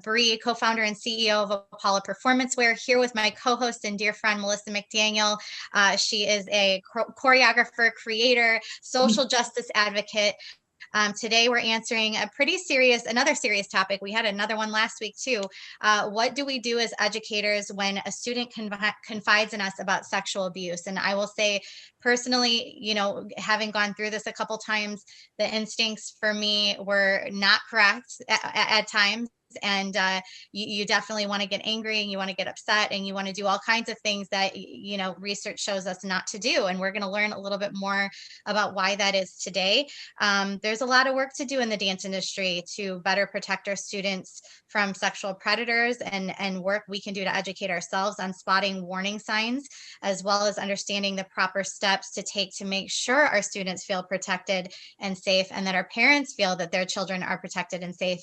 Bree, co-founder and CEO of Apollo Performance Wear, here with my co-host and dear friend, Melissa McDaniel. She is a choreographer, creator, social justice advocate. Today we're answering another serious topic. We had another one last week too. What do we do as educators when a student confides in us about sexual abuse? And I will say personally, having gone through this a couple times, the instincts for me were not correct at times. And you definitely want to get angry and you want to get upset and you want to do all kinds of things that, research shows us not to do. And we're going to learn a little bit more about why that is today. There's a lot of work to do in the dance industry to better protect our students from sexual predators, and work we can do to educate ourselves on spotting warning signs, as well as understanding the proper steps to take to make sure our students feel protected and safe, and that our parents feel that their children are protected and safe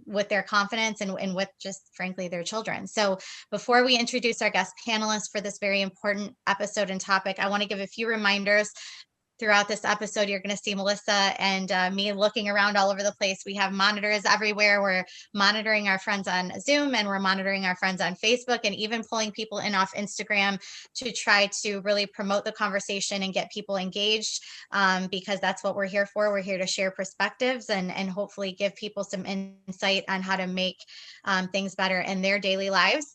with their confidence and with just frankly their children. So before we introduce our guest panelists for this very important episode and topic, I want to give a few reminders. Throughout this episode, you're going to see Melissa and me looking around all over the place. We have monitors everywhere. We're monitoring our friends on Zoom, and we're monitoring our friends on Facebook, and even pulling people in off Instagram to try to really promote the conversation and get people engaged, because that's what we're here for. We're here to share perspectives and hopefully give people some insight on how to make things better in their daily lives.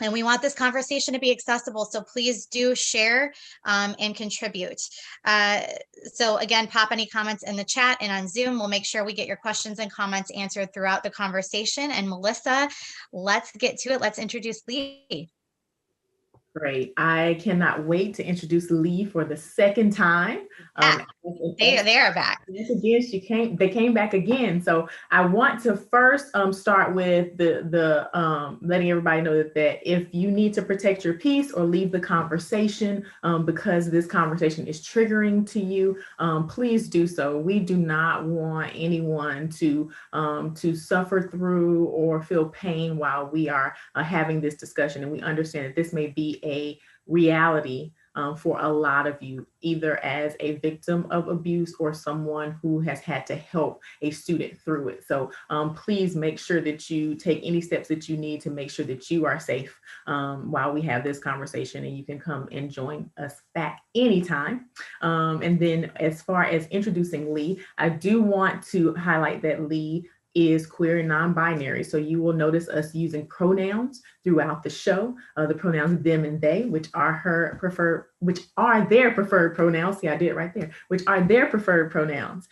And we want this conversation to be accessible, so please do share and contribute. So again, pop any comments in the chat and on Zoom. We'll make sure we get your questions and comments answered throughout the conversation. And Melissa, let's get to it. Let's introduce Lee. Great. I cannot wait to introduce Lee for the second time. They are back. Yes, again, they came back again. So I want to first start with the letting everybody know that if you need to protect your peace or leave the conversation because this conversation is triggering to you, please do so. We do not want anyone to suffer through or feel pain while we are having this discussion. And we understand that this may be a reality for a lot of you, either as a victim of abuse or someone who has had to help a student through it. So please make sure that you take any steps that you need to make sure that you are safe while we have this conversation, and you can come and join us back anytime. And then as far as introducing Lee, I do want to highlight that Lee is queer and non-binary. So you will notice us using pronouns throughout the show, the pronouns them and they, which are their preferred pronouns. See, I did it right there, which are their preferred pronouns.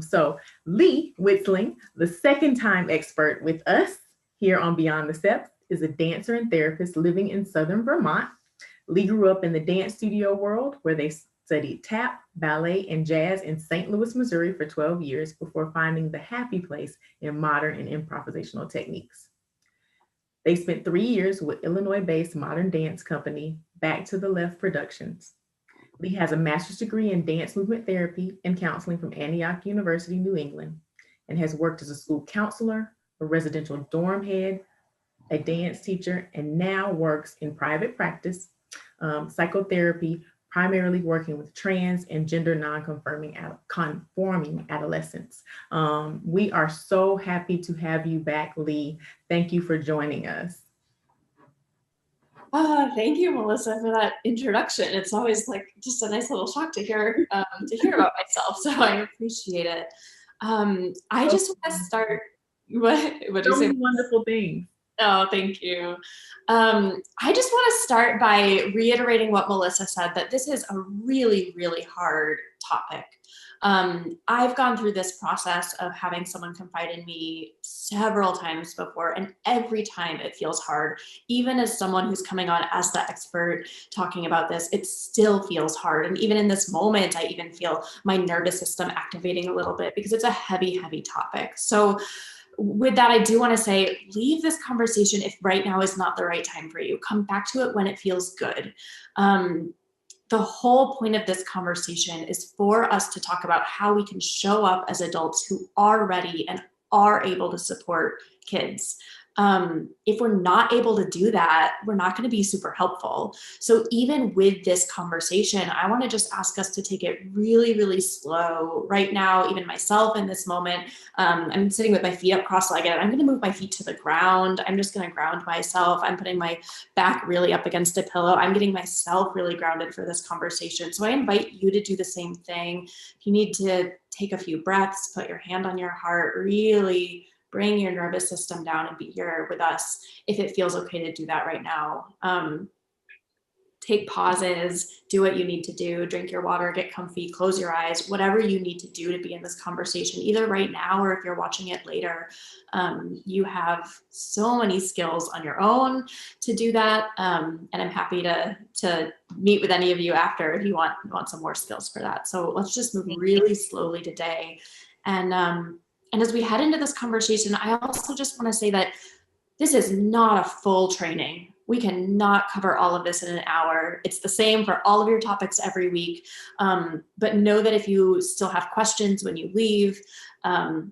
So Lee Whitsling, the second time expert with us here on Beyond the Steps, is a dancer and therapist living in Southern Vermont. Lee grew up in the dance studio world where they studied tap, ballet, and jazz in St. Louis, Missouri for 12 years before finding the happy place in modern and improvisational techniques. They spent 3 years with Illinois-based modern dance company Back to the Left Productions. Lee has a master's degree in dance movement therapy and counseling from Antioch University, New England, and has worked as a school counselor, a residential dorm head, a dance teacher, and now works in private practice, psychotherapy, primarily working with trans and gender non-conforming adolescents. We are so happy to have you back, Lee. Thank you for joining us. Thank you, Melissa, for that introduction. It's always like just a nice little shock to hear about myself. So I appreciate it. I just want to start. What do you say? Wonderful things. Oh, thank you. I just want to start by reiterating what Melissa said, that this is a really, really hard topic. I've gone through this process of having someone confide in me several times before, and every time it feels hard. Even as someone who's coming on as the expert talking about this, it still feels hard. And even in this moment, I even feel my nervous system activating a little bit because it's a heavy, heavy topic. So with that, I do want to say, leave this conversation if right now is not the right time for you. Come back to it when it feels good. The whole point of this conversation is for us to talk about how we can show up as adults who are ready and are able to support kids. If we're not able to do that, we're not going to be super helpful. So even with this conversation, I want to just ask us to take it really, really slow. Right now, even myself in this moment, I'm sitting with my feet up cross-legged. I'm going to move my feet to the ground. I'm just going to ground myself. I'm putting my back really up against a pillow. I'm getting myself really grounded for this conversation. So I invite you to do the same thing. If you need to take a few breaths, put your hand on your heart, really bring your nervous system down and be here with us if it feels okay to do that right now. Take pauses, do what you need to do, drink your water, get comfy, close your eyes, whatever you need to do to be in this conversation, either right now or if you're watching it later. You have so many skills on your own to do that. And I'm happy to meet with any of you after if you want some more skills for that. So let's just move really slowly today. And as we head into this conversation, I also just want to say that this is not a full training. We cannot cover all of this in an hour. It's the same for all of your topics every week. But know that if you still have questions when you leave,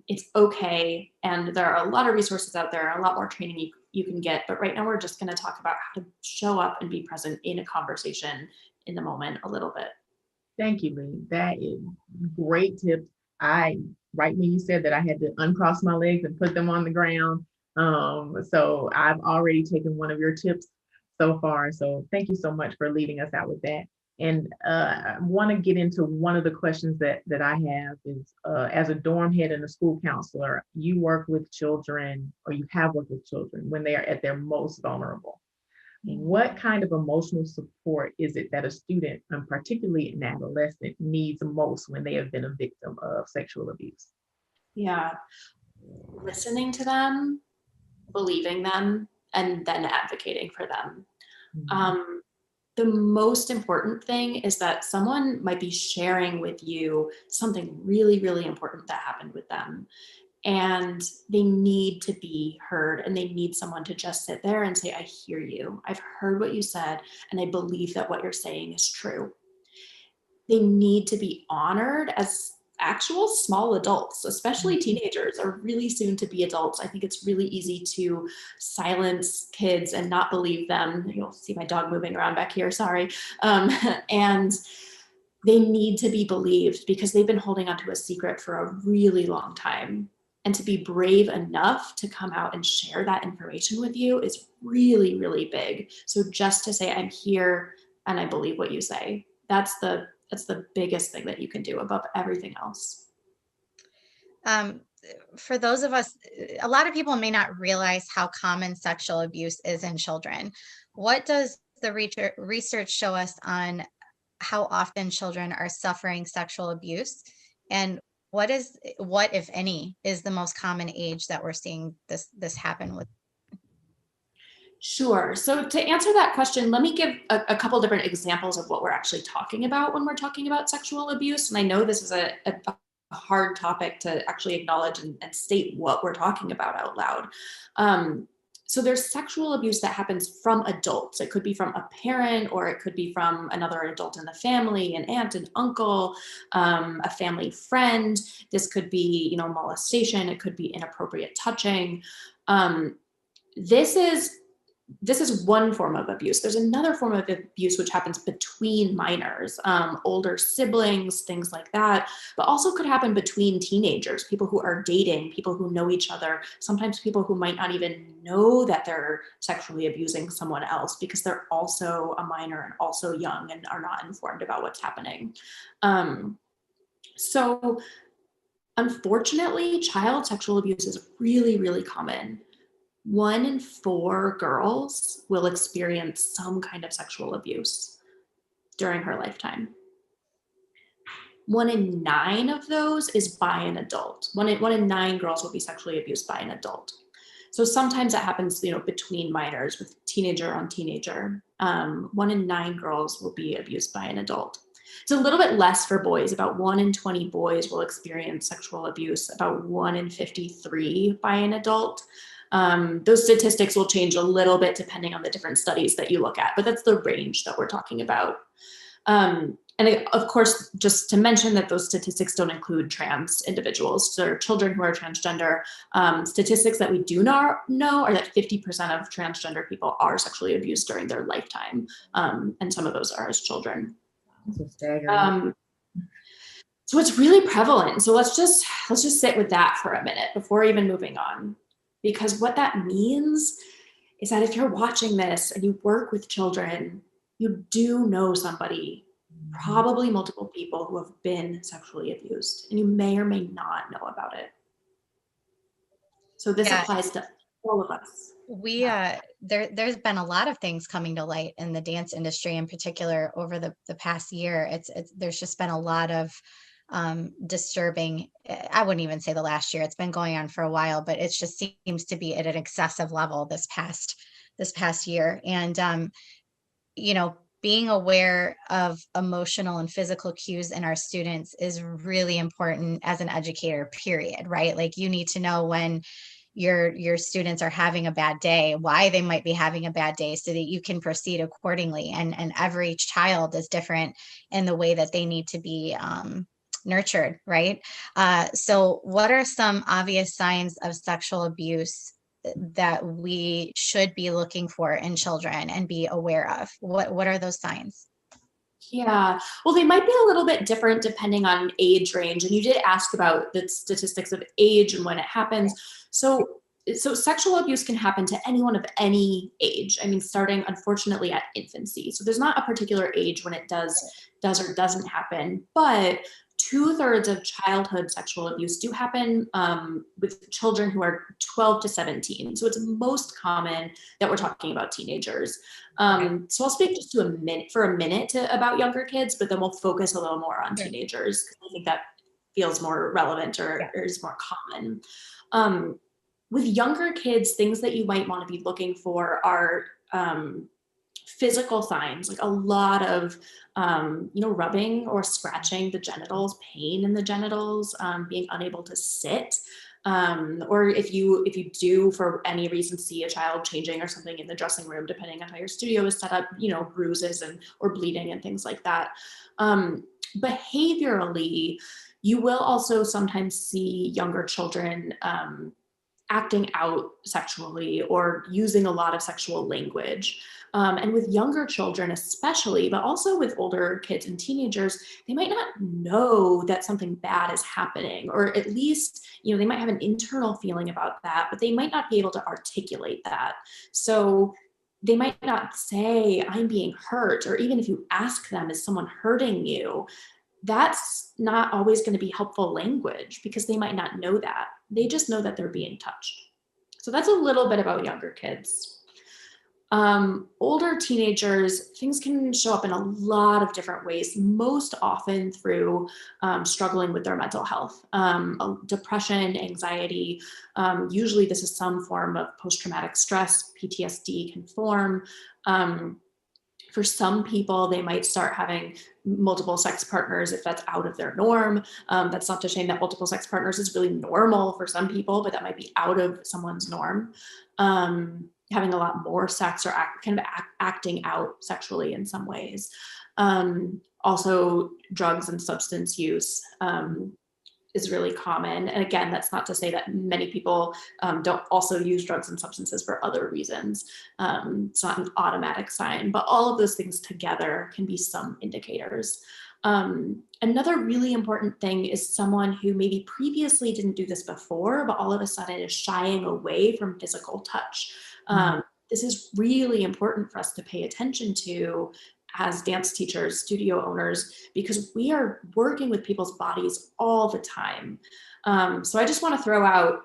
it's okay. And there are a lot of resources out there, a lot more training you can get. But right now, we're just going to talk about how to show up and be present in a conversation in the moment a little bit. Thank you, Lee. That is great tips. Right when you said that, I had to uncross my legs and put them on the ground. So I've already taken one of your tips so far. So thank you so much for leading us out with that. And I want to get into one of the questions that I have is, as a dorm head and a school counselor, you work with children, or you have worked with children when they are at their most vulnerable. What kind of emotional support is it that a student, and particularly an adolescent, needs most when they have been a victim of sexual abuse? Yeah, listening to them, believing them, and then advocating for them. Mm-hmm. The most important thing is that someone might be sharing with you something really, really important that happened with them. And they need to be heard, and they need someone to just sit there and say, I hear you. I've heard what you said, and I believe that what you're saying is true. They need to be honored as actual small adults, especially teenagers are really soon to be adults. I think it's really easy to silence kids and not believe them. You'll see my dog moving around back here, sorry. And they need to be believed because they've been holding onto a secret for a really long time. And to be brave enough to come out and share that information with you is really, really big. So just to say, I'm here and I believe what you say, that's the biggest thing that you can do above everything else. For those of us, a lot of people may not realize how common sexual abuse is in children. What does the research show us on how often children are suffering sexual abuse? And what, if any, is the most common age that we're seeing this happen with? Sure. So to answer that question, let me give a couple different examples of what we're actually talking about when we're talking about sexual abuse. And I know this is a hard topic to actually acknowledge and state what we're talking about out loud. So there's sexual abuse that happens from adults. It could be from a parent, or it could be from another adult in the family, an aunt, an uncle, a family friend. This could be, molestation. It could be inappropriate touching. This is one form of abuse. There's another form of abuse which happens between minors, older siblings, things like that, but also could happen between teenagers, people who are dating, people who know each other, sometimes people who might not even know that they're sexually abusing someone else because they're also a minor and also young and are not informed about what's happening. So unfortunately, child sexual abuse is really, really common. 1 in 4 girls will experience some kind of sexual abuse during her lifetime. 1 in 9 of those is by an adult. 1 in 9 girls will be sexually abused by an adult. So sometimes that happens, between minors with teenager on teenager. 1 in 9 girls will be abused by an adult. It's a little bit less for boys. About 1 in 20 boys will experience sexual abuse, about 1 in 53 by an adult. Those statistics will change a little bit depending on the different studies that you look at, but that's the range that we're talking about. And of course, just to mention that those statistics don't include trans individuals or children who are transgender. Statistics that we do not know are that 50% of transgender people are sexually abused during their lifetime. And some of those are as children. That's staggering. So it's really prevalent. So let's just sit with that for a minute before even moving on. Because what that means is that if you're watching this and you work with children, you do know somebody, probably multiple people, who have been sexually abused, and you may or may not know about it. So this applies to all of us. There's been a lot of things coming to light in the dance industry in particular over the past year. There's just been a lot of disturbing, I wouldn't even say the last year, it's been going on for a while, but it just seems to be at an excessive level this past year. And being aware of emotional and physical cues in our students is really important as an educator, period, right? Like, you need to know when your students are having a bad day, why they might be having a bad day, so that you can proceed accordingly. And every child is different in the way that they need to be nurtured, right? So what are some obvious signs of sexual abuse that we should be looking for in children and be aware of? What are those signs? Yeah, well, they might be a little bit different depending on age range. And you did ask about the statistics of age and when it happens. So sexual abuse can happen to anyone of any age. I mean, starting unfortunately at infancy. So there's not a particular age when it does or doesn't happen, but 2/3 of childhood sexual abuse do happen with children who are 12 to 17. So it's most common that we're talking about teenagers. So I'll speak just for a minute about younger kids, but then we'll focus a little more on teenagers, because I think that feels more relevant or is more common. With younger kids, things that you might want to be looking for are physical signs, like a lot of rubbing or scratching the genitals, pain in the genitals, being unable to sit, or if you do for any reason see a child changing or something in the dressing room, depending on how your studio is set up, bruises or bleeding and things like that. Behaviorally, you will also sometimes see younger children acting out sexually or using a lot of sexual language. And with younger children especially, but also with older kids and teenagers, they might not know that something bad is happening, or at least, they might have an internal feeling about that, but they might not be able to articulate that. So they might not say, I'm being hurt, or even if you ask them, is someone hurting you? That's not always going to be helpful language, because they might not know that. They just know that they're being touched. So that's a little bit about younger kids. Older teenagers, things can show up in a lot of different ways, most often through struggling with their mental health, depression, anxiety. Usually this is some form of post-traumatic stress. PTSD can form. For some people, they might start having multiple sex partners if that's out of their norm. That's not to say that multiple sex partners is really normal for some people, but that might be out of someone's norm. Having a lot more sex or acting out sexually in some ways. Also, drugs and substance use is really common. And again, that's not to say that many people don't also use drugs and substances for other reasons. It's not an automatic sign, but all of those things together can be some indicators. Another really important thing is someone who maybe previously didn't do this before, but all of a sudden is shying away from physical touch. This is really important for us to pay attention to as dance teachers, studio owners, because we are working with people's bodies all the time. So I just want to throw out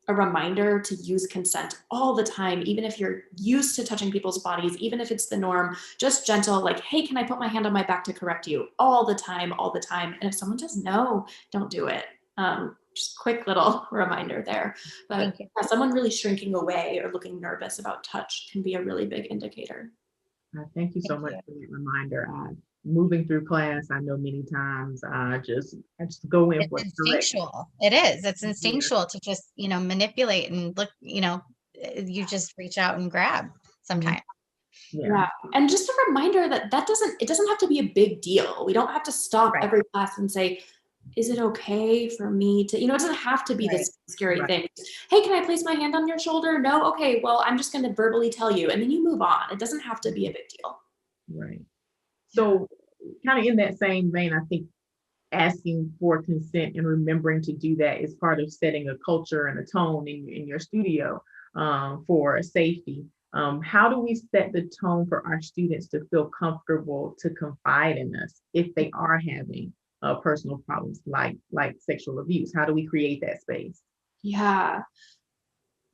a reminder to use consent all the time, even if you're used to touching people's bodies, even if it's the norm, just gentle, like, hey, can I put my hand on my back to correct you? All the time, all the time. And if someone says no, don't do it. Just quick little reminder there. But someone really shrinking away or looking nervous about touch can be a really big indicator. Thank you so much for that reminder. Moving through class, I know many times I just go in for instinctual. It is. It's instinctual to just, manipulate and look, you just reach out and grab sometimes. Yeah. And just a reminder that it doesn't have to be a big deal. We don't have to stop every class and say, is it okay for me to, it doesn't have to be this scary thing. Hey, can I place my hand on your shoulder? No. Okay. Well, I'm just going to verbally tell you, and then you move on. It doesn't have to be a big deal. Right. So kind of in that same vein, I think asking for consent and remembering to do that is part of setting a culture and a tone in your studio for safety. How do we set the tone for our students to feel comfortable to confide in us if they are having personal problems like sexual abuse? How do we create that space? Yeah.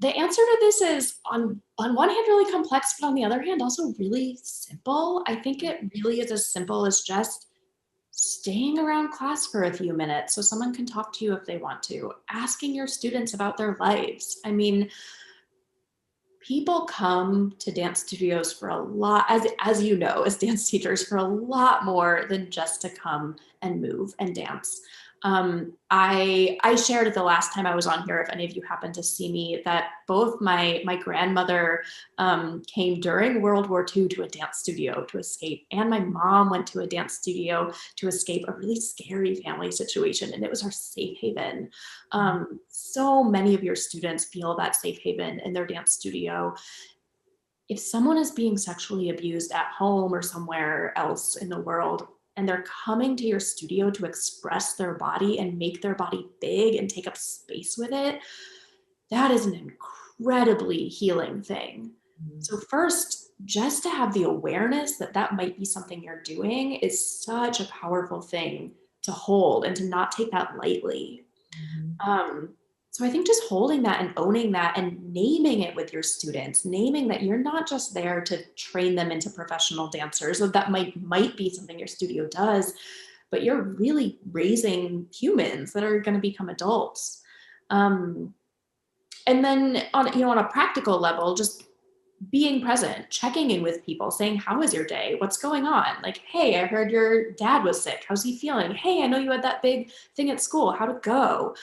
The answer to this is on one hand really complex, but on the other hand also really simple. I think it really is as simple as just staying around class for a few minutes so someone can talk to you if they want to, asking your students about their lives. I mean, people come to dance studios for a lot, as you know, as dance teachers, for a lot more than just to come and move and dance. I shared it the last time I was on here, if any of you happen to see me, that both my grandmother came during World War II to a dance studio to escape, and my mom went to a dance studio to escape a really scary family situation, and it was our safe haven. So many of your students feel that safe haven in their dance studio. If someone is being sexually abused at home or somewhere else in the world, and they're coming to your studio to express their body and make their body big and take up space with it, that is an incredibly healing thing. So first, just to have the awareness that that might be something you're doing is such a powerful thing to hold and to not take that lightly. So I think just holding that and owning that and naming it with your students, naming that you're not just there to train them into professional dancers, or that might be something your studio does, but you're really raising humans that are going to become adults. And then on a practical level, just being present, checking in with people, saying, how was your day? What's going on? Like, hey, I heard your dad was sick. How's he feeling? Hey, I know you had that big thing at school. How'd it go?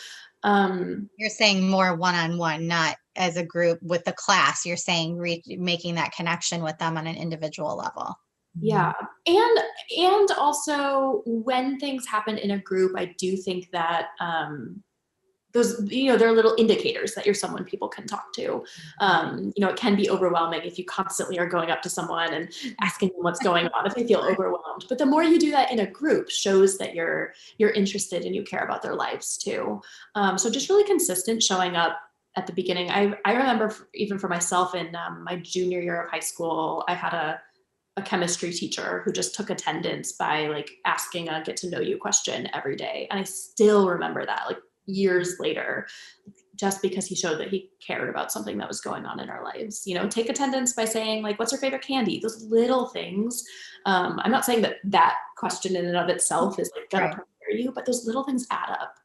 You're saying more one-on-one, not as a group with the class. You're saying making that connection with them on an individual level. Yeah. And also when things happen in a group, I do think that those, there are little indicators that you're someone people can talk to. It can be overwhelming if you constantly are going up to someone and asking them what's going on, if they feel overwhelmed. But the more you do that in a group shows that you're interested and you care about their lives too. So just really consistent showing up at the beginning. I remember even for myself in my junior year of high school, I had a chemistry teacher who just took attendance by like asking a get to know you question every day. And I still remember that like years later, just because he showed that he cared about something that was going on in our lives. Take attendance by saying like, what's your favorite candy? Those little things. I'm not saying that question in and of itself is like gonna prepare you, but those little things add up.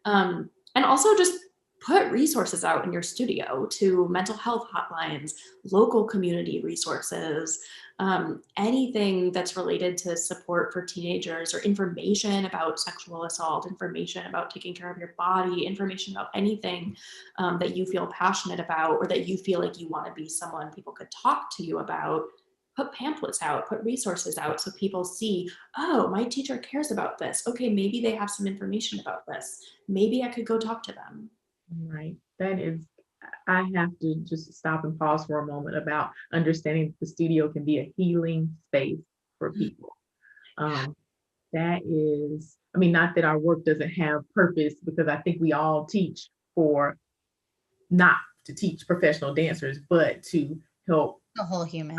And also just put resources out in your studio to mental health hotlines, local community resources, anything that's related to support for teenagers or information about sexual assault, information about taking care of your body, information about anything that you feel passionate about or that you feel like you want to be someone people could talk to you about. Put pamphlets out, put resources out so people see, oh, my teacher cares about this. Okay, maybe they have some information about this. Maybe I could go talk to them. Right. I have to just stop and pause for a moment about understanding the studio can be a healing space for people. That is, not that our work doesn't have purpose, because I think we all teach for not to teach professional dancers, but to help the whole human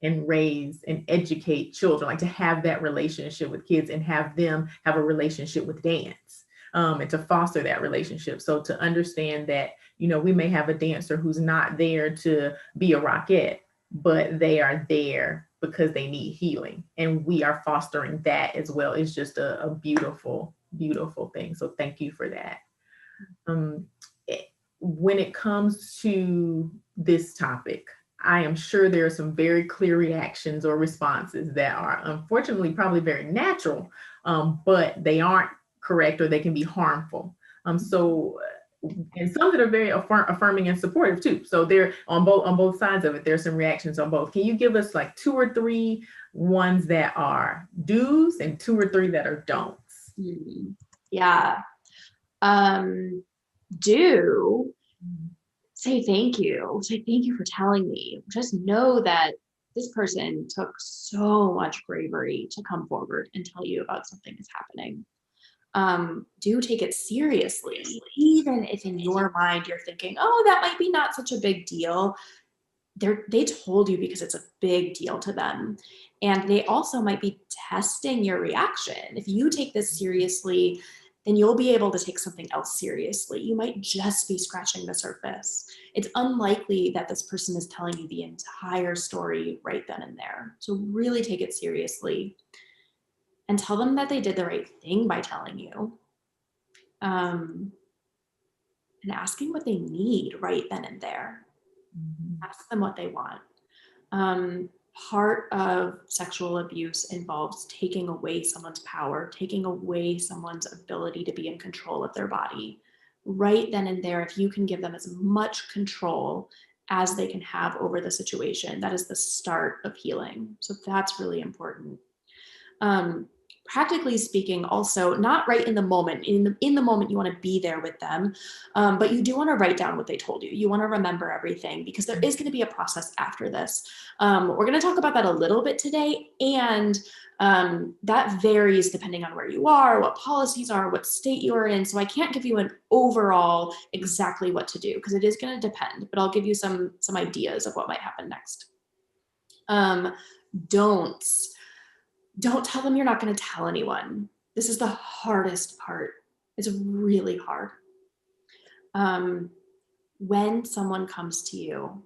and raise and educate children, like to have that relationship with kids and have them have a relationship with dance. And to foster that relationship. So to understand that, we may have a dancer who's not there to be a rockette, but they are there because they need healing. And we are fostering that as well. It's just a beautiful, beautiful thing. So thank you for that. When it comes to this topic, I am sure there are some very clear reactions or responses that are unfortunately probably very natural, but they aren't correct or they can be harmful. So and some that are very affirming and supportive too. So they're on both sides of it. There's some reactions on both. Can you give us like 2 or 3 ones that are do's and 2 or 3 that are don'ts? Yeah. Do say thank you. Say thank you for telling me. Just know that this person took so much bravery to come forward and tell you about something that's happening. Do take it seriously, even if in your mind you're thinking, oh, that might be not such a big deal. They told you because it's a big deal to them. And they also might be testing your reaction. If you take this seriously, then you'll be able to take something else seriously. You might just be scratching the surface. It's unlikely that this person is telling you the entire story right then and there. So really take it seriously and tell them that they did the right thing by telling you. And asking what they need right then and there. Ask them what they want. Part of sexual abuse involves taking away someone's power, taking away someone's ability to be in control of their body. Right then and there, if you can give them as much control as they can have over the situation, that is the start of healing. So that's really important. Practically speaking, also not right in the moment. In the moment, you want to be there with them, but you do want to write down what they told you. You want to remember everything because there is going to be a process after this. We're going to talk about that a little bit today, and that varies depending on where you are, what policies are, what state you are in. So I can't give you an overall exactly what to do because it is going to depend. But I'll give you some ideas of what might happen next. Don't tell them you're not going to tell anyone. This is the hardest part. It's really hard. When someone comes to you,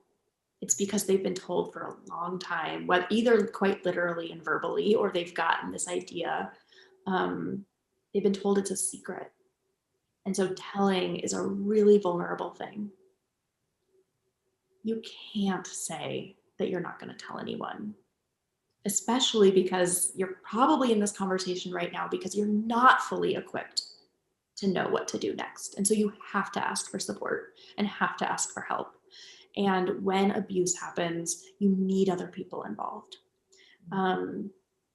it's because they've been told for a long time, either quite literally and verbally, or they've gotten this idea. They've been told it's a secret. And so telling is a really vulnerable thing. You can't say that you're not going to tell anyone. Especially because you're probably in this conversation right now because you're not fully equipped to know what to do next. And so you have to ask for support and have to ask for help. And when abuse happens, you need other people involved.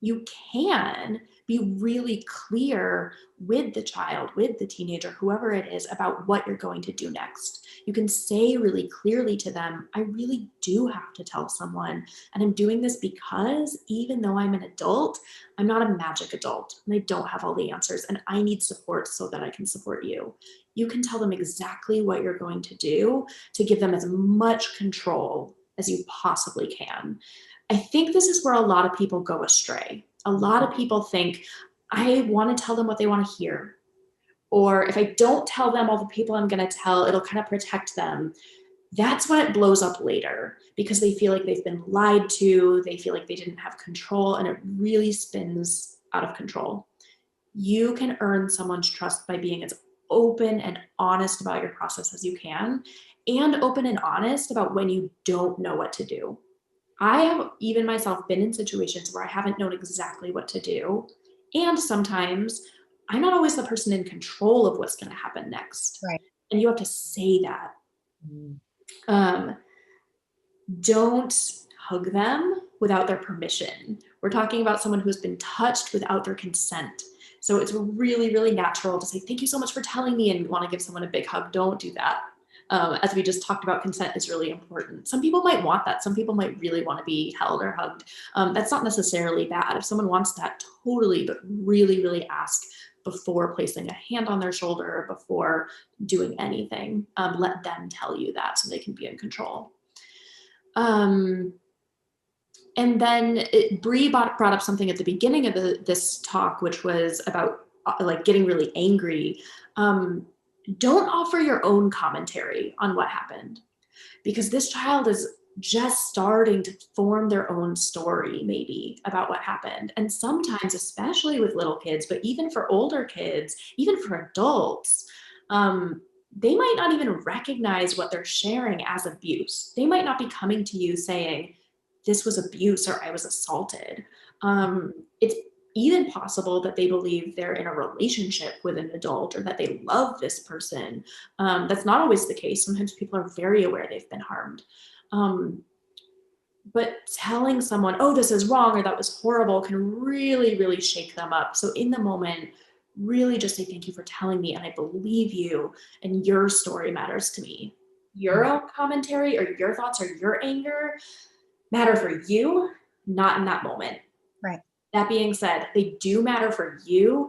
You can be really clear with the child, with the teenager, whoever it is, about what you're going to do next. You can say really clearly to them, I really do have to tell someone, and I'm doing this because even though I'm an adult, I'm not a magic adult, and I don't have all the answers, and I need support so that I can support you. You can tell them exactly what you're going to do to give them as much control as you possibly can. I think this is where a lot of people go astray. A lot of people think, I want to tell them what they want to hear. Or if I don't tell them all the people I'm going to tell, it'll kind of protect them. That's when it blows up later because they feel like they've been lied to. They feel like they didn't have control, and it really spins out of control. You can earn someone's trust by being as open and honest about your process as you can, and open and honest about when you don't know what to do. I have even myself been in situations where I haven't known exactly what to do. And sometimes I'm not always the person in control of what's going to happen next. Right. And you have to say that. Don't hug them without their permission. We're talking about someone who's been touched without their consent. So it's really, really natural to say, thank you so much for telling me, and want to give someone a big hug. Don't do that. As we just talked about, consent is really important. Some people might want that. Some people might really want to be held or hugged. That's not necessarily bad. If someone wants that, totally, but really, really ask before placing a hand on their shoulder or before doing anything. Let them tell you that so they can be in control. And then Bree brought up something at the beginning of this talk, which was about like getting really angry. Don't offer your own commentary on what happened, because this child is just starting to form their own story maybe about what happened. And sometimes, especially with little kids, but even for older kids, even for adults, they might not even recognize what they're sharing as abuse. They might not be coming to you saying, this was abuse or I was assaulted. It's even possible that they believe they're in a relationship with an adult or that they love this person. That's not always the case. Sometimes people are very aware they've been harmed. But telling someone, oh, this is wrong or that was horrible can really, really shake them up. So in the moment, really just say, thank you for telling me, and I believe you, and your story matters to me. Your own commentary or your thoughts or your anger matter for you, not in that moment. Right. That being said, they do matter for you.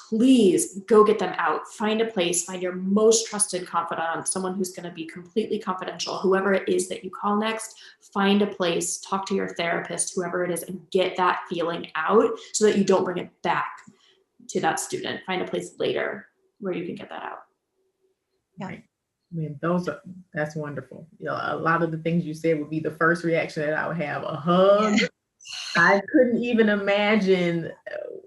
Please go get them out. Find a place, find your most trusted confidant, someone who's going to be completely confidential, whoever it is that you call next. Find a place, talk to your therapist, whoever it is, and get that feeling out so that you don't bring it back to that student. Find a place later where you can get that out. Yeah. Right. I mean, that's wonderful. You know, a lot of the things you said would be the first reaction that I would have. A hug. Yeah. I couldn't even imagine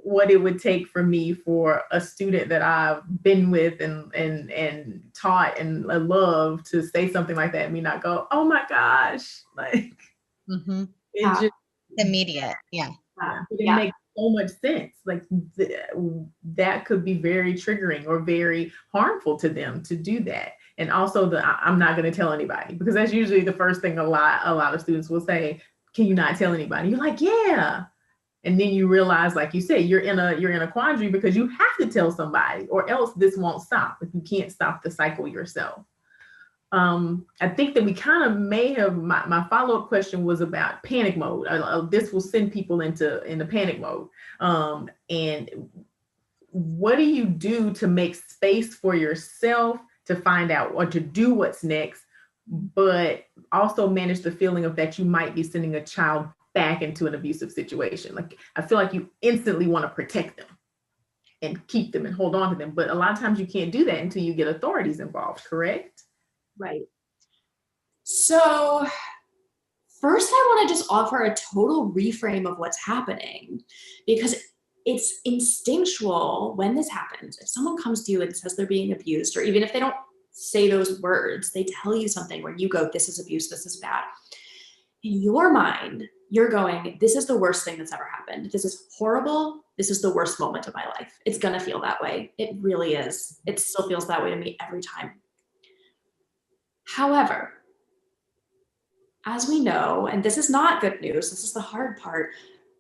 what it would take for me for a student that I've been with and taught and love to say something like that and me not go, oh my gosh. Like it just immediate. Yeah. It makes so much sense. Like that could be very triggering or very harmful to them to do that. And also I'm not going to tell anybody, because that's usually the first thing a lot of students will say. Can you not tell anybody? You're like, yeah. And then you realize, like you said, you're in a quandary because you have to tell somebody or else this won't stop. If you can't stop the cycle yourself. I think that we kind of may have, my follow-up question was about panic mode. This will send people into panic mode. And what do you do to make space for yourself to find out or to do what's next, but also manage the feeling of that you might be sending a child back into an abusive situation? Like, I feel like you instantly want to protect them and keep them and hold on to them. But a lot of times you can't do that until you get authorities involved, correct? Right. So first, I want to just offer a total reframe of what's happening, because it's instinctual when this happens. If someone comes to you and says they're being abused, or even if they don't say those words, they tell you something where you go, this is abuse, this is bad. In your mind, you're going, this is the worst thing that's ever happened. This is horrible. This is the worst moment of my life. It's going to feel that way. It really is. It still feels that way to me every time. However, as we know, and this is not good news, this is the hard part,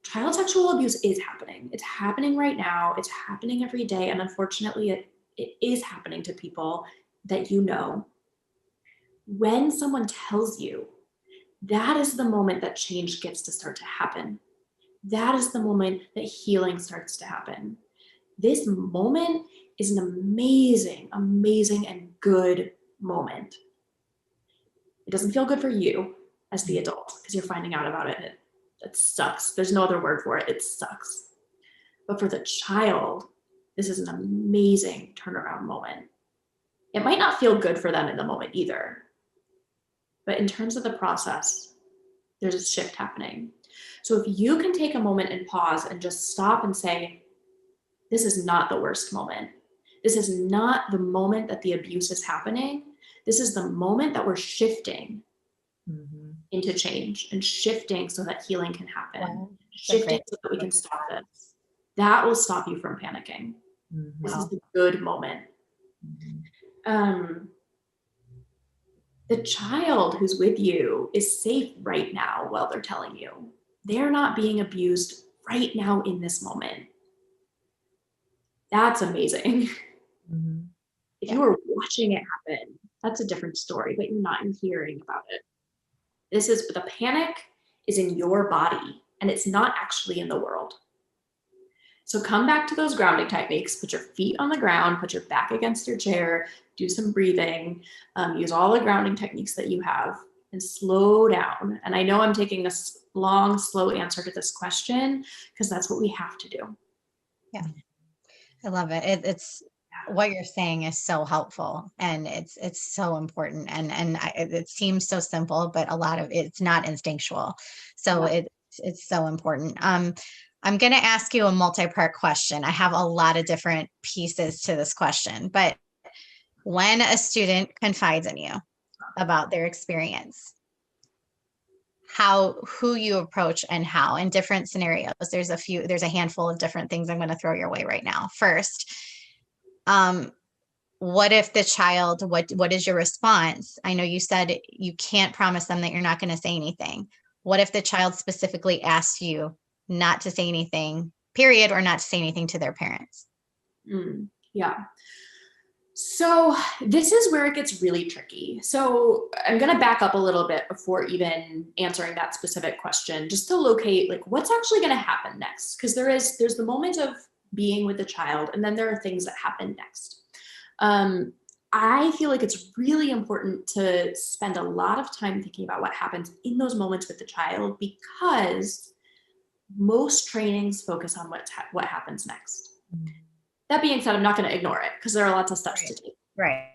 child sexual abuse is happening. It's happening right now. It's happening every day. And unfortunately, it is happening to people that you know. When someone tells you, that is the moment that change gets to start to happen. That is the moment that healing starts to happen. This moment is an amazing, amazing, and good moment. It doesn't feel good for you as the adult because you're finding out about it. It sucks. There's no other word for it. It sucks. But for the child, this is an amazing turnaround moment. It might not feel good for them in the moment either. But in terms of the process, there's a shift happening. So if you can take a moment and pause and just stop and say, this is not the worst moment. This is not the moment that the abuse is happening. This is the moment that we're shifting into change and shifting so that healing can happen. Wow. Shifting so that we can stop this. That will stop you from panicking. This is the good moment. The child who's with you is safe right now while they're telling you. They're not being abused right now in this moment. That's amazing. If you were watching it happen, that's a different story, but you're not hearing about it. This is, the panic is in your body and it's not actually in the world. So come back to those grounding techniques, put your feet on the ground, put your back against your chair, do some breathing, use all the grounding techniques that you have and slow down. And I know I'm taking a long, slow answer to this question because that's what we have to do. Yeah, I love it. It's what you're saying is so helpful and it's so important. And it seems so simple, but a lot of it's not instinctual. So it's so important. I'm going to ask you a multi-part question. I have a lot of different pieces to this question, but when a student confides in you about their experience, who you approach and how in different scenarios. There's a handful of different things I'm going to throw your way right now. First, what if the child, what is your response? I know you said you can't promise them that you're not going to say anything. What if the child specifically asks you not to say anything, period, or not to say anything to their parents? Yeah. So this is where it gets really tricky. So I'm going to back up a little bit before even answering that specific question, just to locate like what's actually going to happen next. Because there's the moment of being with the child, and then there are things that happen next. I feel like it's really important to spend a lot of time thinking about what happens in those moments with the child, because most trainings focus on what happens next. That being said, I'm not going to ignore it because there are lots of steps to take. Right.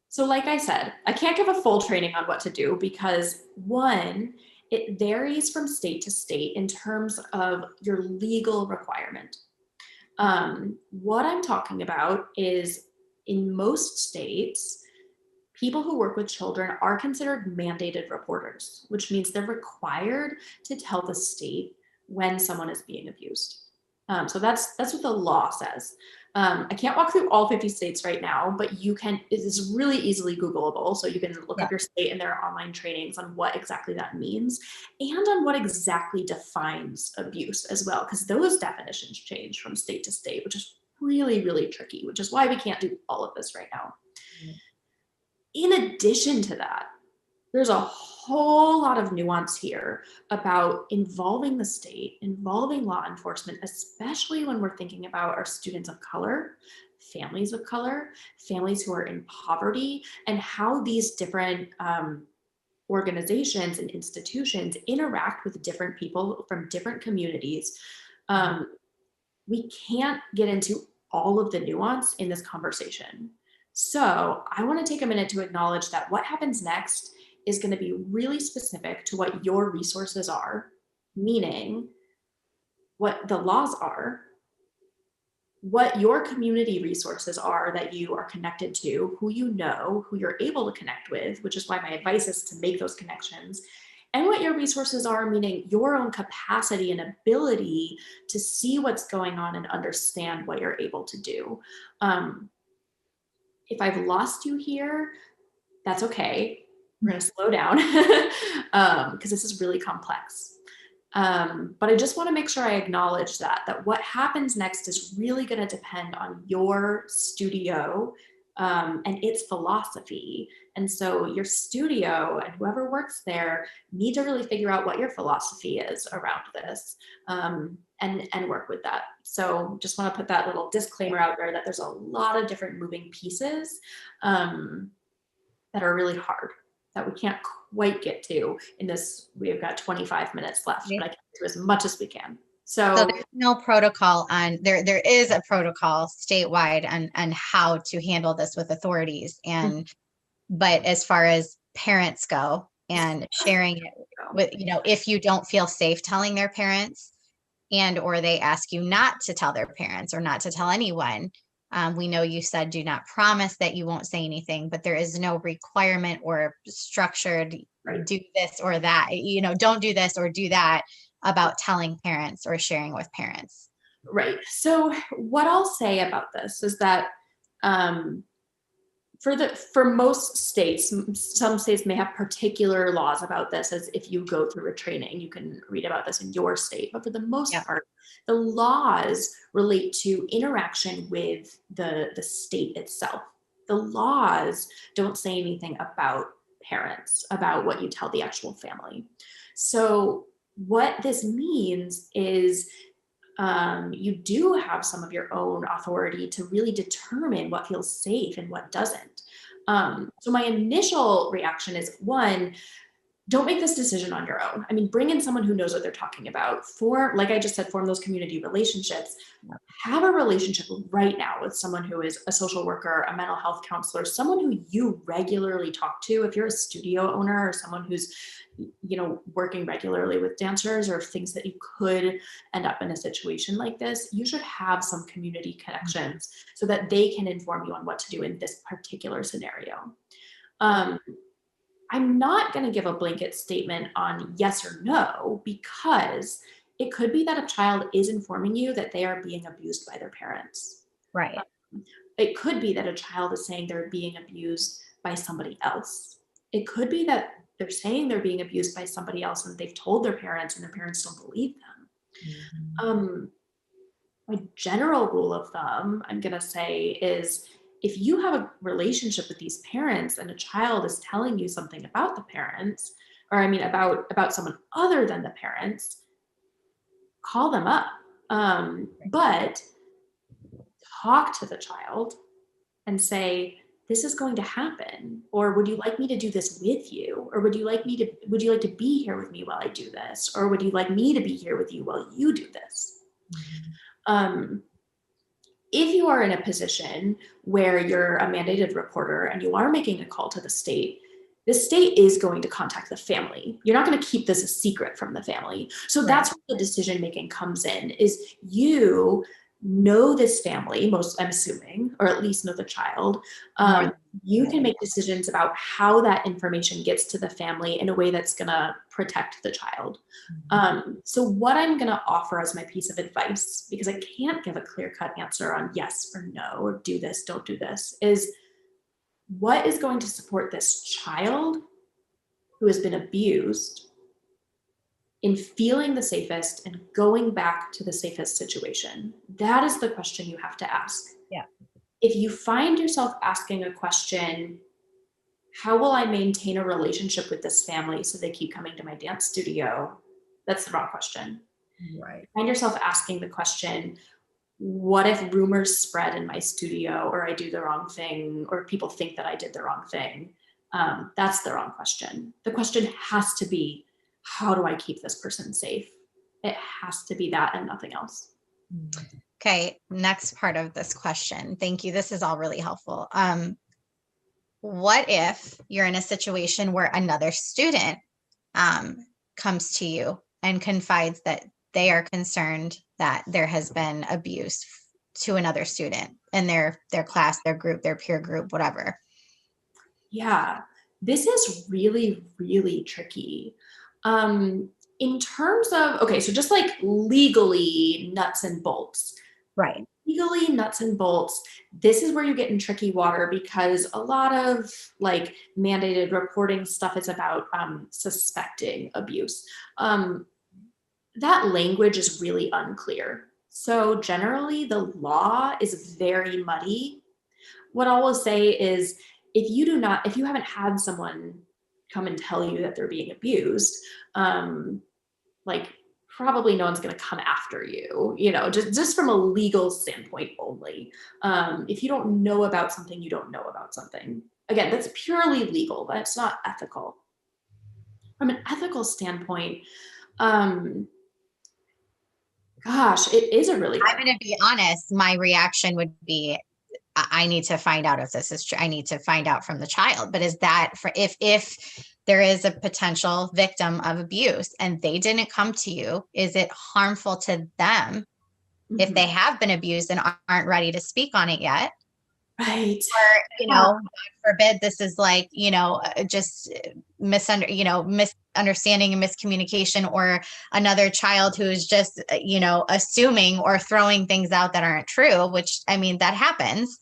So like I said, I can't give a full training on what to do because one, it varies from state to state in terms of your legal requirement. What I'm talking about is in most states, people who work with children are considered mandated reporters, which means they're required to tell the state when someone is being abused. So that's what the law says. I can't walk through all 50 states right now, but it is really easily Googleable. So you can look up your state and there are online trainings on what exactly that means and on what exactly defines abuse as well, because those definitions change from state to state, which is really, really tricky, which is why we can't do all of this right now. In addition to that, there's a whole lot of nuance here about involving the state, involving law enforcement, especially when we're thinking about our students of color, families of color, families who are in poverty, and how these different organizations and institutions interact with different people from different communities. We can't get into all of the nuance in this conversation. So I want to take a minute to acknowledge that what happens next is going to be really specific to what your resources are, meaning what the laws are, what your community resources are that you are connected to, who you know, who you're able to connect with, which is why my advice is to make those connections, and what your resources are, meaning your own capacity and ability to see what's going on and understand what you're able to do. If I've lost you here, that's okay. We're going to slow down because this is really complex. But I just want to make sure I acknowledge that what happens next is really going to depend on your studio and its philosophy. And so your studio and whoever works there need to really figure out what your philosophy is around this and work with that. So just want to put that little disclaimer out there that there's a lot of different moving pieces that are really hard, that we can't quite get to in this. We've got 25 minutes left, but I can do as much as we can. So there's no protocol there is a protocol statewide on how to handle this with authorities. But as far as parents go and sharing it with, if you don't feel safe telling their parents or they ask you not to tell their parents or not to tell anyone, we know you said do not promise that you won't say anything, but there is no requirement or structured do this or that, don't do this or do that about telling parents or sharing with parents. Right. So what I'll say about this is that for most states, some states may have particular laws about this, as if you go through a training, you can read about this in your state. But for the most part, the laws relate to interaction with the state itself. The laws don't say anything about parents, about what you tell the actual family. So what this means is you do have some of your own authority to really determine what feels safe and what doesn't. So my initial reaction is, one, don't make this decision on your own. I mean, bring in someone who knows what they're talking about. Like I just said, form those community relationships. Have a relationship right now with someone who is a social worker, a mental health counselor, someone who you regularly talk to. If you're a studio owner or someone who's, working regularly with dancers or things that you could end up in a situation like this, you should have some community connections so that they can inform you on what to do in this particular scenario. I I'm not going to give a blanket statement on yes or no, because it could be that a child is informing you that they are being abused by their parents. Right. It could be that a child is saying they're being abused by somebody else. It could be that they're saying they're being abused by somebody else and they've told their parents and their parents don't believe them. My general rule of thumb, I'm going to say, is if you have a relationship with these parents and a child is telling you something about the parents, or I mean about someone other than the parents, call them up. But talk to the child and say, this is going to happen, or would you like me to do this with you, or would you like to be here with me while I do this, or would you like me to be here with you while you do this? If you are in a position where you're a mandated reporter and you are making a call to the state is going to contact the family. You're not going to keep this a secret from the family. So that's where the decision making comes in, is you know this family, I'm assuming, or at least know the child. You can make decisions about how that information gets to the family in a way that's going to protect the child. So what I'm going to offer as my piece of advice, because I can't give a clear-cut answer on yes or no, or do this, don't do this, is what is going to support this child who has been abused in feeling the safest and going back to the safest situation? That is the question you have to ask. Yeah. If you find yourself asking a question, how will I maintain a relationship with this family so they keep coming to my dance studio? That's the wrong question. Right. Find yourself asking the question, what if rumors spread in my studio, or I do the wrong thing, or people think that I did the wrong thing? That's the wrong question. The question has to be, how do I keep this person safe? It has to be that and nothing else. Okay, next part of this question. Thank you. This is all really helpful. What if you're in a situation where another student comes to you and confides that they are concerned that there has been abuse to another student in their class, their group, their peer group, whatever? Yeah, this is really, really tricky. In terms of, okay, so just like legally nuts and bolts. Right. Legally nuts and bolts, this is where you get in tricky water, because a lot of like mandated reporting stuff is about suspecting abuse. That language is really unclear. So generally the law is very muddy. What I will say is, if you haven't had someone come and tell you that they're being abused, like probably no one's going to come after you, just from a legal standpoint only. If you don't know about something, you don't know about something. Again, that's purely legal, but it's not ethical. From an ethical standpoint, gosh, it is a really hard. I'm going to be honest. My reaction would be, I need to find out if this is true. I need to find out from the child. But is that for if there is a potential victim of abuse and they didn't come to you, is it harmful to them if they have been abused and aren't ready to speak on it yet? Right. Or, God forbid, this is like, just misunderstanding and miscommunication, or another child who is just, assuming or throwing things out that aren't true, which, I mean, that happens.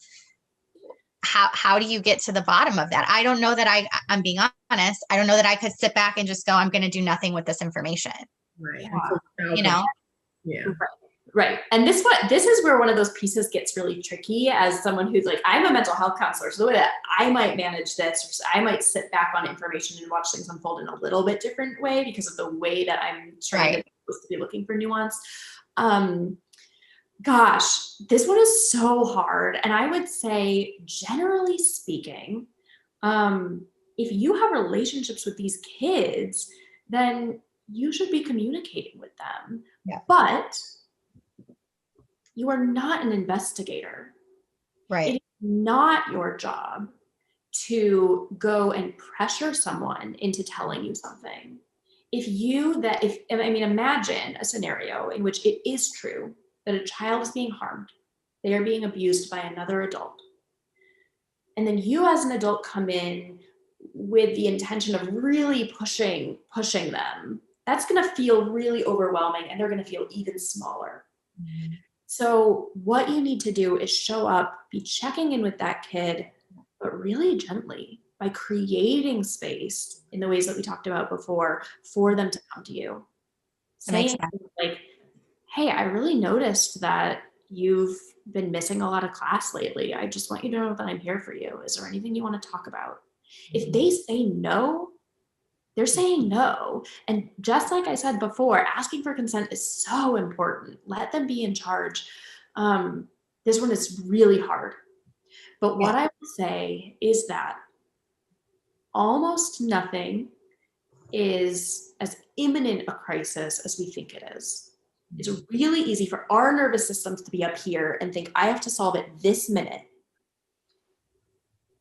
How do you get to the bottom of that? I don't know that I'm being honest. I don't know that I could sit back and just go, I'm going to do nothing with this information. Right. Yeah. Right. And this is where one of those pieces gets really tricky, as someone who's like, I'm a mental health counselor. So the way that I might manage this, or I might sit back on information and watch things unfold in a little bit different way because of the way that I'm trying to be looking for nuance. Gosh, this one is so hard. And I would say, generally speaking, if you have relationships with these kids, then you should be communicating with them. Yeah. But you are not an investigator. Right. It is not your job to go and pressure someone into telling you something. Imagine a scenario in which it is true that a child is being harmed. They are being abused by another adult. And then you as an adult come in with the intention of really pushing them, that's going to feel really overwhelming, and they're going to feel even smaller. Mm-hmm. So what you need to do is show up, be checking in with that kid, but really gently, by creating space in the ways that we talked about before for them to come to you. Saying like, hey, I really noticed that you've been missing a lot of class lately. I just want you to know that I'm here for you. Is there anything you want to talk about? If they say no, they're saying no. And just like I said before, asking for consent is so important. Let them be in charge. This one is really hard. But what I will say is that almost nothing is as imminent a crisis as we think it is. It's really easy for our nervous systems to be up here and think, I have to solve it this minute.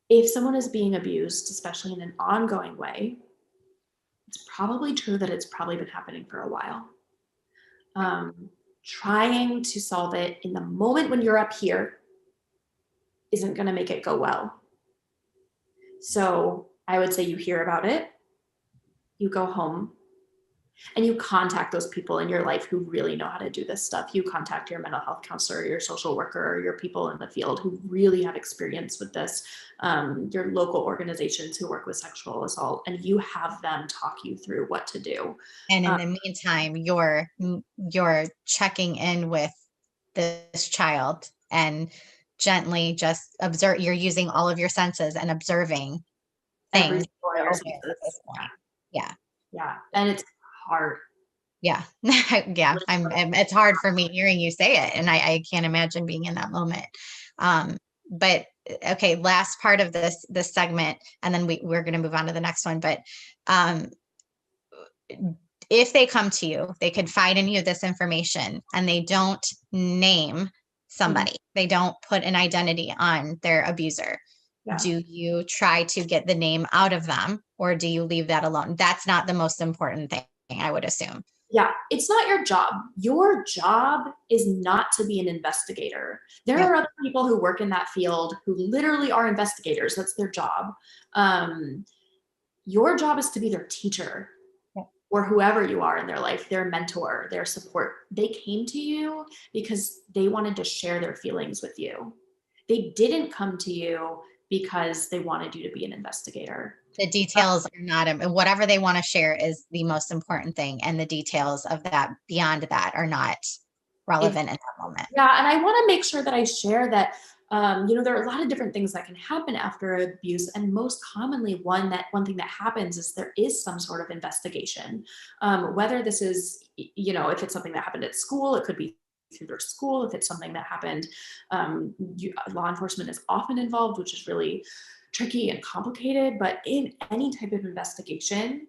If someone is being abused, especially in an ongoing way, it's probably true that it's probably been happening for a while. Trying to solve it in the moment when you're up here isn't going to make it go well. So I would say you hear about it, you go home, and you contact those people in your life who really know how to do this stuff. You contact your mental health counselor, your social worker, your people in the field who really have experience with this, your local organizations who work with sexual assault, and you have them talk you through what to do. And in the meantime, you're checking in with this child and gently just observe. You're using all of your senses and observing things. Yeah. And it's hard. Yeah. Yeah. It's hard for me hearing you say it. And I can't imagine being in that moment. But okay, last part of this segment, and then we're going to move on to the next one. But if they come to you, they confide in you this information, and they don't name somebody, they don't put an identity on their abuser. Yeah. Do you try to get the name out of them, or do you leave that alone? That's not the most important thing, I would assume. Yeah, it's not your job. Your job is not to be an investigator. There are other people who work in that field who literally are investigators. That's their job. Your job is to be their teacher, or whoever you are in their life, their mentor, their support. They came to you because they wanted to share their feelings with you. They didn't come to you because they wanted you to be an investigator. The details are not, whatever they want to share is the most important thing. And the details of that, beyond that, are not relevant in that moment. Yeah. And I want to make sure that I share that, there are a lot of different things that can happen after abuse. And most commonly, one thing that happens is there is some sort of investigation. Whether this is, if it's something that happened at school, it could be through their school. If it's something that happened, law enforcement is often involved, which is really tricky and complicated. But in any type of investigation,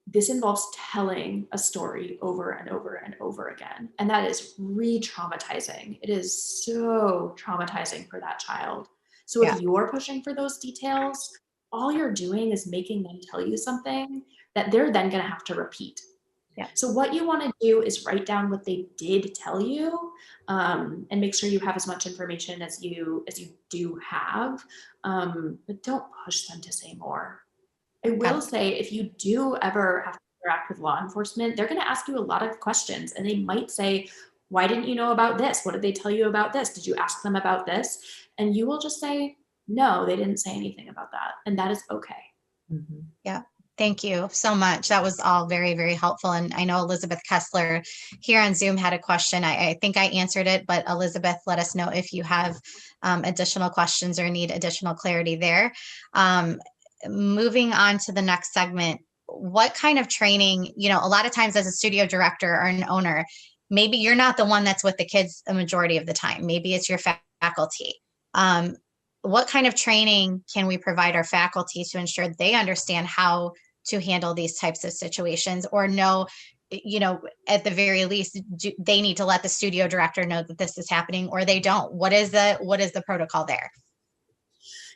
this involves telling a story over and over and over again. And that is re-traumatizing. It is so traumatizing for that child. So if you're pushing for those details, all you're doing is making them tell you something that they're then going to have to repeat. Yeah. So what you want to do is write down what they did tell you, and make sure you have as much information as you do have, but don't push them to say more. I will say, if you do ever have to interact with law enforcement, they're going to ask you a lot of questions, and they might say, why didn't you know about this? What did they tell you about this? Did you ask them about this? And you will just say, no, they didn't say anything about that. And that is okay. Mm-hmm. Yeah. Thank you so much. That was all very, very helpful. And I know Elizabeth Kessler here on Zoom had a question. I think I answered it, but Elizabeth, let us know if you have additional questions or need additional clarity there. Moving on to the next segment, what kind of training, a lot of times as a studio director or an owner, maybe you're not the one that's with the kids a majority of the time. Maybe it's your faculty. What kind of training can we provide our faculty to ensure they understand how to handle these types of situations, or know, at the very least, they need to let the studio director know that this is happening, or they don't? What is the protocol there?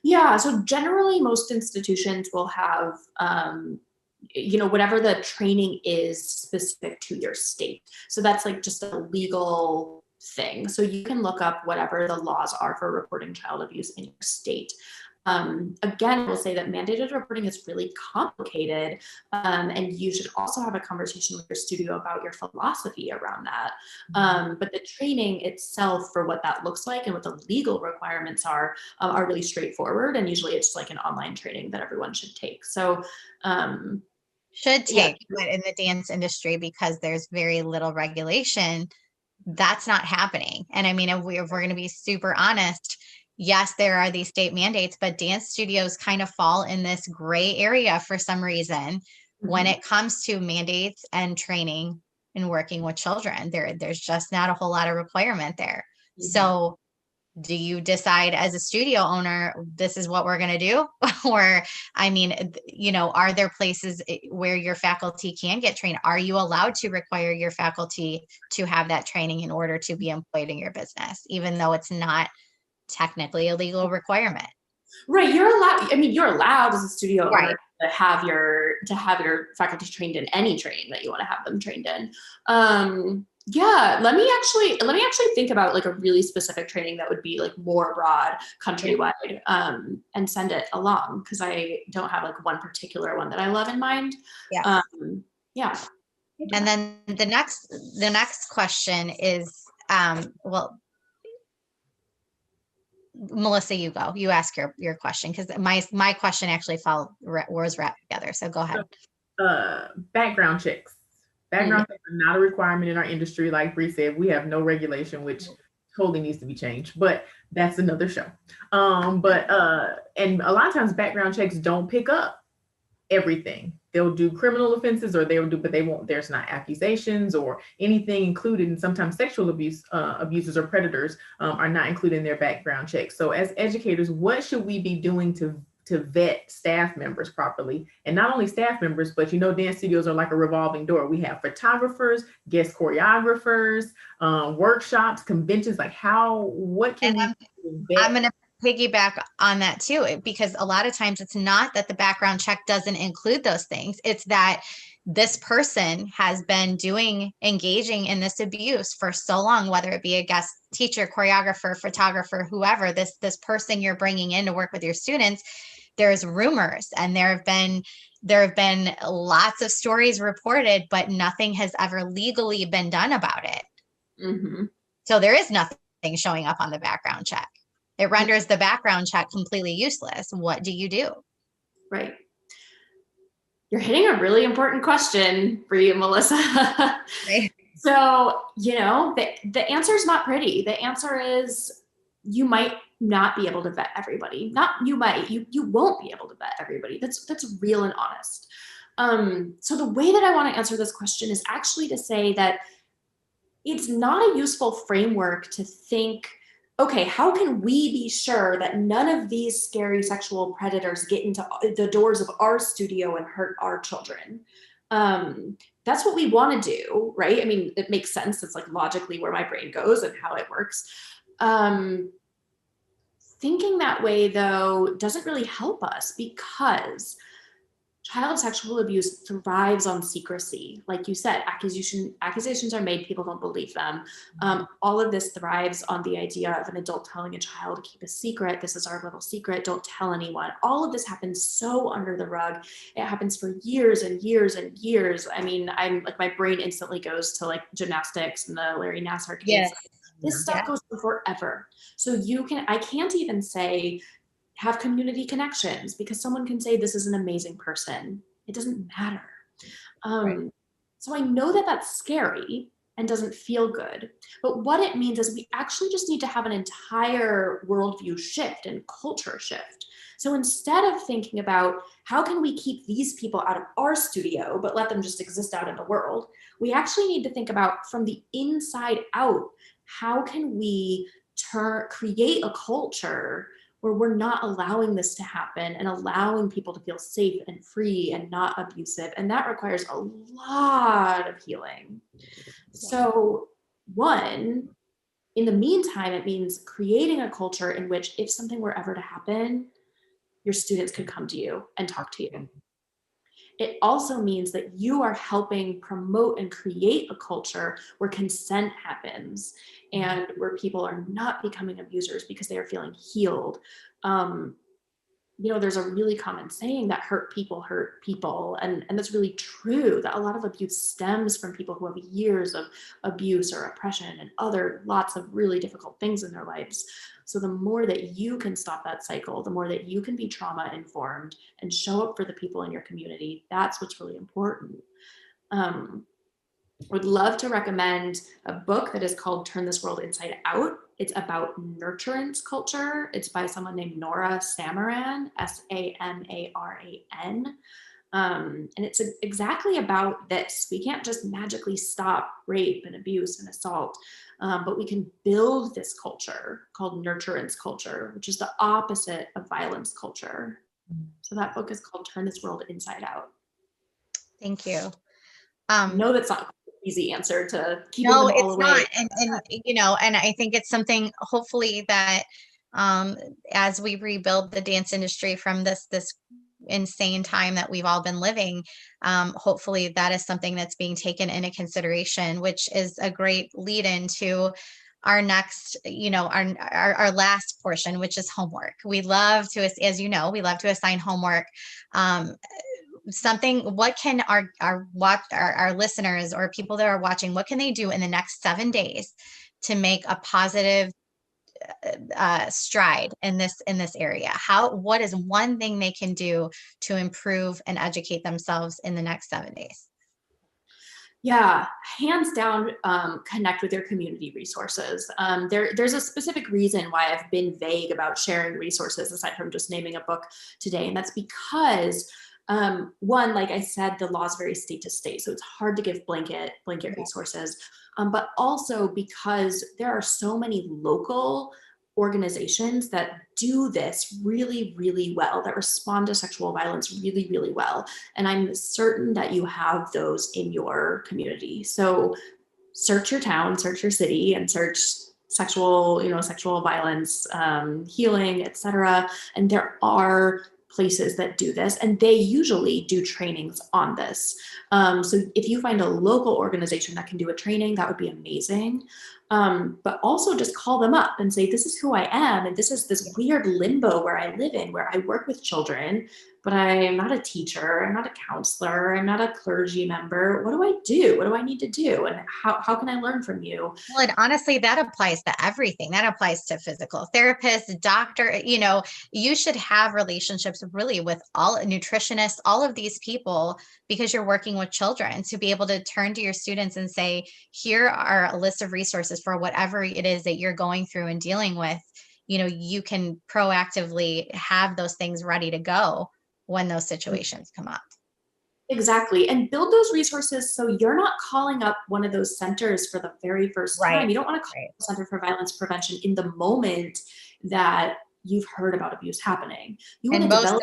Yeah, so generally most institutions will have, whatever the training is specific to your state. So that's like just a legal thing. So you can look up whatever the laws are for reporting child abuse in your state. Again, I will say that mandated reporting is really complicated, and you should also have a conversation with your studio about your philosophy around that. But the training itself for what that looks like and what the legal requirements are really straightforward, and usually it's like an online training that everyone should take. So should take, but in the dance industry, because there's very little regulation, that's not happening. And I mean, if we're going to be super honest, yes, there are these state mandates, but dance studios kind of fall in this gray area for some reason when it comes to mandates and training and working with children. There's just not a whole lot of requirement there. So do you decide as a studio owner, this is what we're going to do? Or, I mean, are there places where your faculty can get trained? Are you allowed to require your faculty to have that training in order to be employed in your business, even though it's not technically a legal requirement? Right. You're allowed, I mean, you're allowed as a studio owner Right. to have your faculty trained in any training that you want to have them trained in. Yeah, let me actually think about like a really specific training that would be like more broad countrywide, and send it along, because I don't have like one particular one that I love in mind. Yeah. Yeah. And then the next question is, well, Melissa, you go. You ask your question, because my question actually was wrapped together. So go ahead. Background checks. Background checks are not a requirement in our industry. Like Bree said, we have no regulation, which totally needs to be changed, but that's another show. And a lot of times background checks don't pick up everything. They'll do criminal offenses, or but they won't, there's not accusations or anything included. And sometimes sexual abusers or predators are not included in their background checks. So as educators, what should we be doing to vet staff members properly? And not only staff members, but dance studios are like a revolving door. We have photographers, guest choreographers, workshops, conventions. Like what can we vet? I'm going to piggyback on that too, because a lot of times it's not that the background check doesn't include those things. It's that this person has been engaging in this abuse for so long, whether it be a guest teacher, choreographer, photographer, whoever, this person you're bringing in to work with your students. There's rumors, and there have been lots of stories reported, but nothing has ever legally been done about it. So there is nothing showing up on the background check. It renders the background check completely useless. What do you do? Right. You're hitting a really important question for you, Melissa. Right. So, the answer is not pretty. The answer is you might not be able to vet everybody. Not you might, you won't be able to vet everybody. That's real and honest. So the way that I want to answer this question is actually to say that it's not a useful framework to think, okay, how can we be sure that none of these scary sexual predators get into the doors of our studio and hurt our children? That's what we want to do, right? I mean, it makes sense. It's like logically where my brain goes and how it works. Thinking that way, though, doesn't really help us, because child sexual abuse thrives on secrecy. Like you said, accusations are made, people don't believe them. All of this thrives on the idea of an adult telling a child to keep a secret. This is our little secret, don't tell anyone. All of this happens so under the rug. It happens for years and years and years. I mean, I'm like, my brain instantly goes to like gymnastics and the Larry Nassar case. Yes. This stuff goes on forever. So I can't even say, have community connections, because someone can say this is an amazing person. It doesn't matter. Right. So I know that that's scary and doesn't feel good, but what it means is we actually just need to have an entire worldview shift and culture shift. So instead of thinking about how can we keep these people out of our studio, but let them just exist out in the world, we actually need to think about, from the inside out, how can we create a culture where we're not allowing this to happen and allowing people to feel safe and free and not abusive. And that requires a lot of healing. So one, in the meantime, it means creating a culture in which if something were ever to happen, your students could come to you and talk to you. It also means that you are helping promote and create a culture where consent happens and where people are not becoming abusers because they are feeling healed. there's a really common saying that hurt people. And that's really true, that a lot of abuse stems from people who have years of abuse or oppression and other lots of really difficult things in their lives. So the more that you can stop that cycle, the more that you can be trauma informed and show up for the people in your community, that's what's really important. Would love to recommend a book that is called Turn This World Inside Out. It's about nurturance culture. It's by someone named Nora Samaran, Samaran. And it's exactly about this. We can't just magically stop rape and abuse and assault, but we can build this culture called nurturance culture, which is the opposite of violence culture. So that book is called Turn This World Inside Out. Thank you. No, that's not easy answer to keep them no, all it's away. not. And I think it's something hopefully that as we rebuild the dance industry from this insane time that we've all been living, hopefully that is something that's being taken into consideration, which is a great lead into our next, our last portion, which is homework. We love to, as you know, we love to assign homework. What can our listeners or people that are watching, what can they do in the next 7 days to make a positive stride in this area? What is one thing they can do to improve and educate themselves in the next 7 days? Yeah, hands down, connect with your community resources. There's a specific reason why I've been vague about sharing resources aside from just naming a book today. And that's because one, like I said, the law is very state to state, so it's hard to give blanket resources, but also because there are so many local organizations that do this really, really well, that respond to sexual violence really, really well. And I'm certain that you have those in your community. So search your town, search your city, and search sexual violence, healing, etc. And there are places that do this, and they usually do trainings on this. So if you find a local organization that can do a training, that would be amazing. But also just call them up and say, this is who I am, and this is this weird limbo where I live in, where I work with children, but I'm not a teacher, I'm not a counselor, I'm not a clergy member. What do I do? What do I need to do? And how can I learn from you? Well, and honestly, that applies to everything. That applies to physical therapists, doctor, you should have relationships really with all nutritionists, all of these people, because you're working with children, to be able to turn to your students and say, here are a list of resources for whatever it is that you're going through and dealing with. You can proactively have those things ready to go when those situations come up. Exactly. And build those resources so you're not calling up one of those centers for the very first time. You don't want to call the Center for Violence Prevention in the moment that you've heard about abuse happening. You want to develop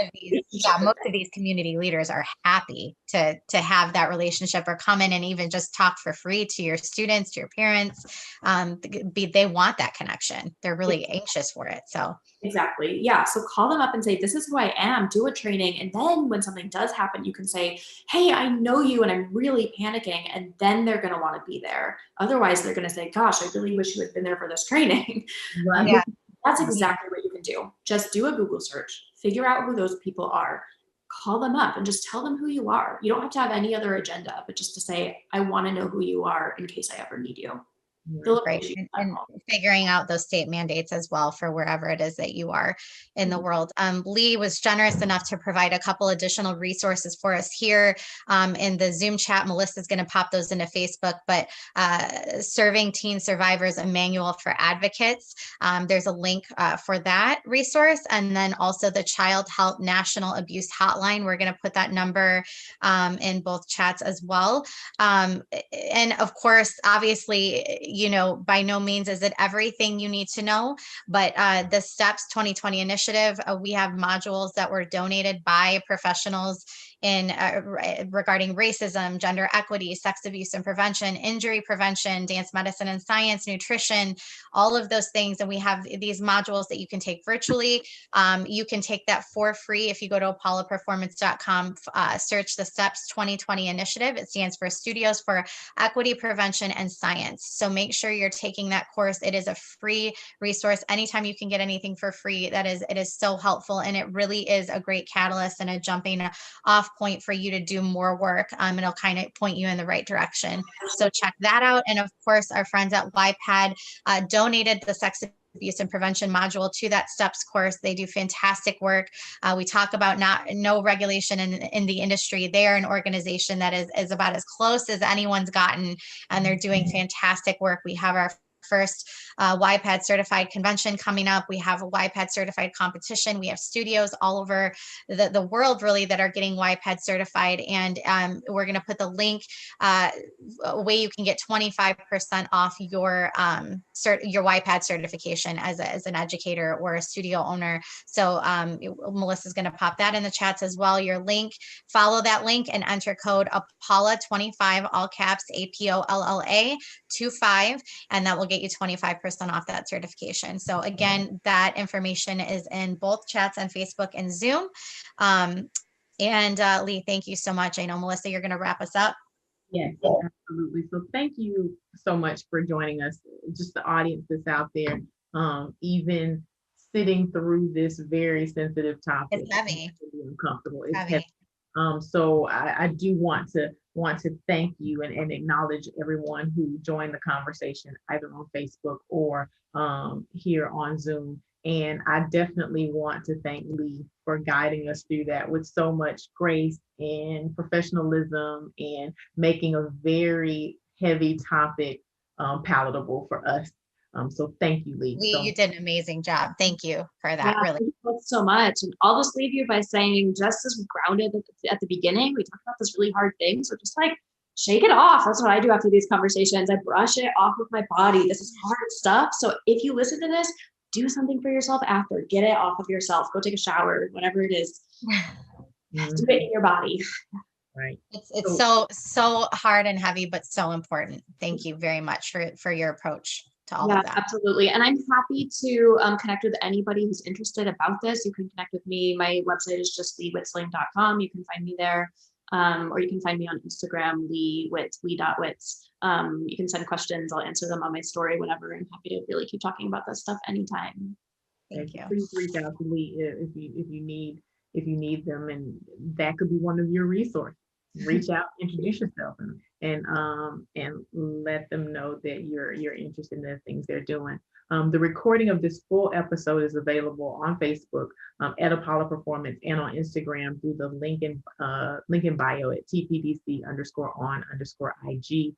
most of these community leaders are happy to have that relationship, or come in and even just talk for free to your students, to your parents. They want that connection. They're really anxious for it. So exactly. Yeah. So call them up and say, this is who I am, do a training. And then when something does happen, you can say, hey, I know you and I'm really panicking. And then they're going to want to be there. Otherwise, they're going to say, gosh, I really wish you had been there for this training. Right. That's exactly what you can do. Just do a Google search, figure out who those people are, call them up and just tell them who you are. You don't have to have any other agenda, but just to say, I want to know who you are in case I ever need you. Right. And figuring out those state mandates as well for wherever it is that you are in the world. Lee was generous enough to provide a couple additional resources for us here in the Zoom chat. Melissa's going to pop those into Facebook, but Serving Teen Survivors, a Manual for Advocates. There's a link for that resource. And then also the Child Help National Abuse Hotline. We're going to put that number in both chats as well. And of course, obviously, by no means is it everything you need to know, but the STEPS 2020 initiative, we have modules that were donated by professionals in regarding racism, gender equity, sex abuse and prevention, injury prevention, dance medicine and science, nutrition, all of those things. And we have these modules that you can take virtually. You can take that for free if you go to apolloperformance.com, search the STEPS 2020 initiative. It stands for Studios for Equity, Prevention, and Science. So make make sure you're taking that course. It is a free resource. Anytime you can get anything for free, it is so helpful. And it really is a great catalyst and a jumping off point for you to do more work. It'll kind of point you in the right direction. So check that out. And of course, our friends at YPAD donated the sex abuse and prevention module to that STEPS course. They do fantastic work. We talk about no regulation in the industry. They are an organization that is about as close as anyone's gotten, and they're doing fantastic work. We have our first YPAD certified convention coming up. We have a YPAD certified competition. We have studios all over the world really that are getting YPAD certified. And we're going to put the link a way you can get 25% off your YPAD certification as an educator or a studio owner. So Melissa's going to pop that in the chats as well. Your link, follow that link and enter code APOLLA25, all caps APOLLA 25, and that will get you 25% off that certification. So again, that information is in both chats on Facebook and Zoom. Lee, thank you so much. I know, Melissa, you're going to wrap us up. Yes, absolutely. So thank you so much for joining us, just the audience that's out there, even sitting through this very sensitive topic. It's heavy. Uncomfortable. It's heavy. So I do want to thank you and acknowledge everyone who joined the conversation either on Facebook or here on Zoom. And I definitely want to thank Lee for guiding us through that with so much grace and professionalism and making a very heavy topic palatable for us. So thank you, Lee. Lee, you did an amazing job. Thank you for that. Yeah, really. Thank you so much. And I'll just leave you by saying, just as grounded at the beginning, we talked about this really hard thing. So just like shake it off. That's what I do after these conversations. I brush it off with my body. This is hard stuff. So if you listen to this, do something for yourself after. Get it off of yourself. Go take a shower, whatever it is. Do it in your body. Right. It's so hard and heavy, but so important. Thank you very much for your approach to all of that. Absolutely. And I'm happy to connect with anybody who's interested about this. You can connect with me. My website is just leewitsling.com. You can find me there. Or you can find me on Instagram, lee.wits. You can send questions. I'll answer them on my story, whenever. I'm happy to really keep talking about this stuff anytime. Thank you. Please reach out to Lee if you need them, and that could be one of your resources. Reach out, introduce yourself, and let them know that you're interested in the things they're doing. The recording of this full episode is available on Facebook at Apollo Performance and on Instagram through the link in bio at TPDC_on_IG.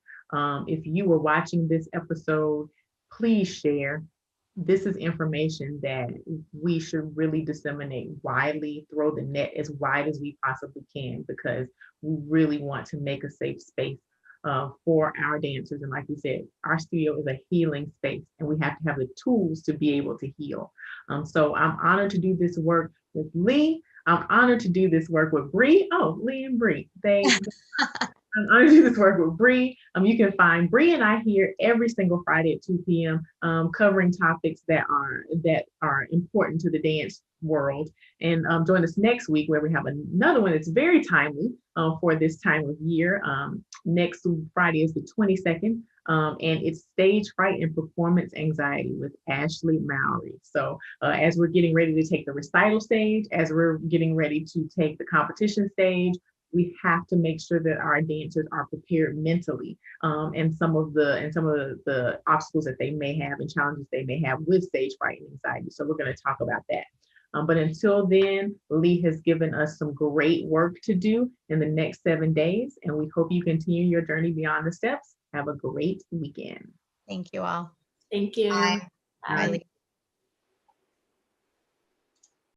If you were watching this episode, please share. This is information that we should really disseminate widely, throw the net as wide as we possibly can, because we really want to make a safe space for our dancers. And like we said, our studio is a healing space, and we have to have the tools to be able to heal. So I'm honored to do this work with Lee. I'm honored to do this work with Bree. Oh, Lee and Bree. I'm honored to do this work with Bree. You can find Bree and I here every single Friday at 2 p.m. Covering topics that are important to the dance world. And join us next week, where we have another one that's very timely for this time of year. Next Friday is the 22nd, and it's Stage Fright and Performance Anxiety with Ashley Mowry. So as we're getting ready to take the recital stage, as we're getting ready to take the competition stage, we have to make sure that our dancers are prepared mentally, and some of the obstacles that they may have and challenges they may have with stage fright and anxiety. So we're going to talk about that. But until then, Lee has given us some great work to do in the next 7 days, and we hope you continue your journey beyond the steps. Have a great weekend. Thank you all. Thank you. Bye. Bye. Bye.